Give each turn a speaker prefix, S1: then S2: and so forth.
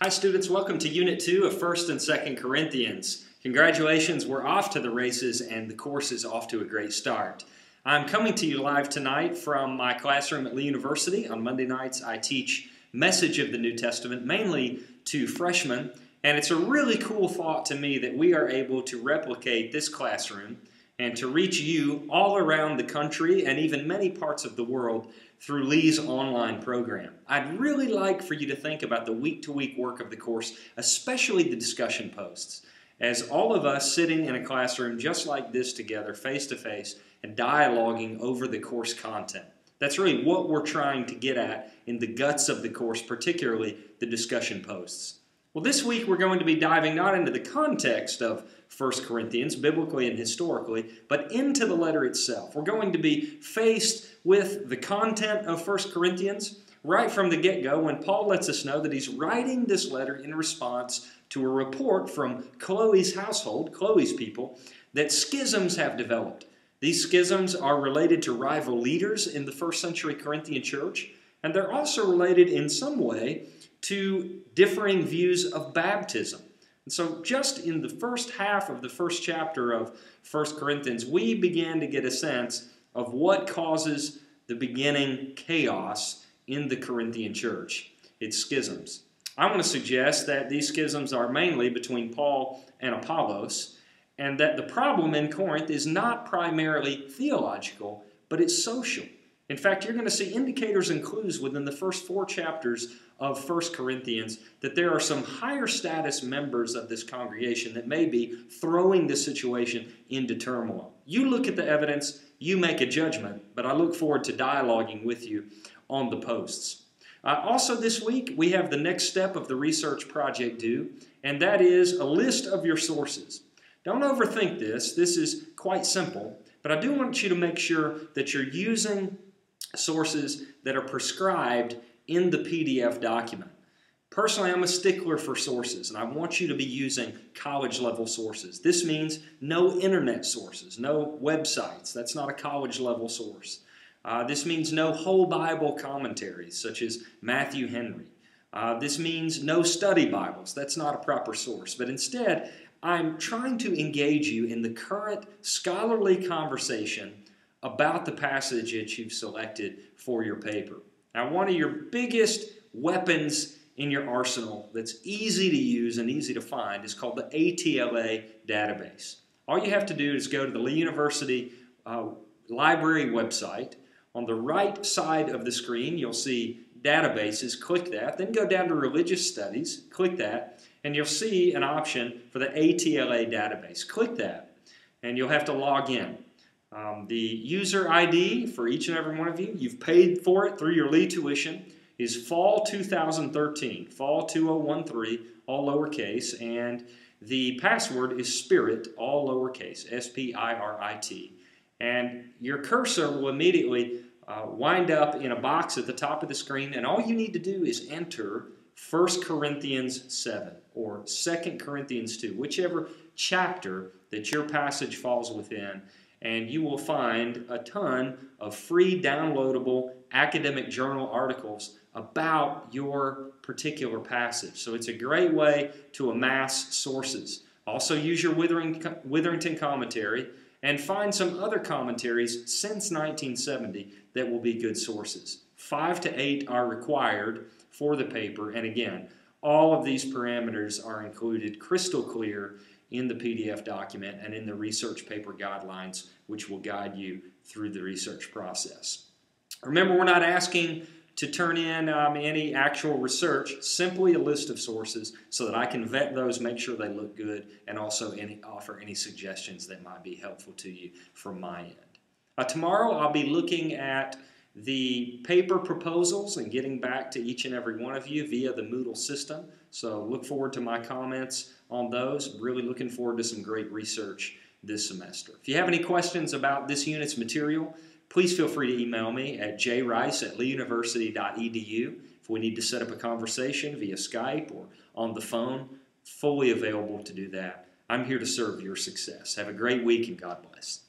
S1: Hi students, welcome to Unit 2 of 1st and 2nd Corinthians. Congratulations, we're off to the races and the course is off to a great start. I'm coming to you live tonight from my classroom at Lee University. On Monday nights I teach Message of the New Testament, mainly to freshmen, and it's a really cool thought to me that we are able to replicate this classroom and to reach you all around the country and even many parts of the world through Lee's online program. I'd really like for you to think about the week-to-week work of the course, especially the discussion posts, as all of us sitting in a classroom just like this together, face-to-face, and dialoguing over the course content. That's really what we're trying to get at in the guts of the course, particularly the discussion posts. Well, this week we're going to be diving not into the context of 1 Corinthians, biblically and historically, but into the letter itself. We're going to be faced with the content of 1 Corinthians right from the get-go when Paul lets us know that he's writing this letter in response to a report from Chloe's household, Chloe's people, that schisms have developed. These schisms are related to rival leaders in the first century Corinthian church, and they're also related in some way to differing views of baptism. And so just in the first half of the first chapter of 1 Corinthians, we began to get a sense of what causes the beginning chaos in the Corinthian church. It's schisms. I want to suggest that these schisms are mainly between Paul and Apollos, and that the problem in Corinth is not primarily theological, but it's social. In fact, you're going to see indicators and clues within the first 4 chapters of 1 Corinthians that there are some higher status members of this congregation that may be throwing the situation into turmoil. You look at the evidence, you make a judgment, but I look forward to dialoguing with you on the posts. Also this week, we have the next step of the research project due, and that is a list of your sources. Don't overthink this. This is quite simple, but I do want you to make sure that you're using sources that are prescribed in the PDF document. Personally, I'm a stickler for sources, and I want you to be using college-level sources. This means no internet sources, no websites. That's not a college-level source. This means no whole Bible commentaries, such as Matthew Henry. This means no study Bibles. That's not a proper source. But instead, I'm trying to engage you in the current scholarly conversation about the passage that you've selected for your paper. Now, one of your biggest weapons in your arsenal that's easy to use and easy to find is called the ATLA database. All you have to do is go to the Lee University library website. On the right side of the screen, you'll see databases. Click that. Then go down to religious studies. Click that. And you'll see an option for the ATLA database. Click that. And you'll have to log in. The user ID for each and every one of you, you've paid for it through your Lee tuition, is Fall 2013, Fall 2013, all lowercase, and the password is Spirit, all lowercase, S-P-I-R-I-T. And your cursor will immediately wind up in a box at the top of the screen, and all you need to do is enter 1 Corinthians 7 or 2 Corinthians 2, whichever chapter that your passage falls within, and you will find a ton of free downloadable academic journal articles about your particular passage. So it's a great way to amass sources. Also use your Witherington commentary and find some other commentaries since 1970 that will be good sources. 5 to 8 are required for the paper, and again, all of these parameters are included crystal clear in the PDF document and in the research paper guidelines, which will guide you through the research process. Remember, we're not asking to turn in any actual research, simply a list of sources so that I can vet those, make sure they look good, and also offer any suggestions that might be helpful to you from my end. Tomorrow I'll be looking at the paper proposals and getting back to each and every one of you via the Moodle system. So look forward to my comments on those. Really looking forward to some great research this semester. If you have any questions about this unit's material, please feel free to email me at jrice@leeuniversity.edu. If we need to set up a conversation via Skype or on the phone, fully available to do that. I'm here to serve your success. Have a great week and God bless.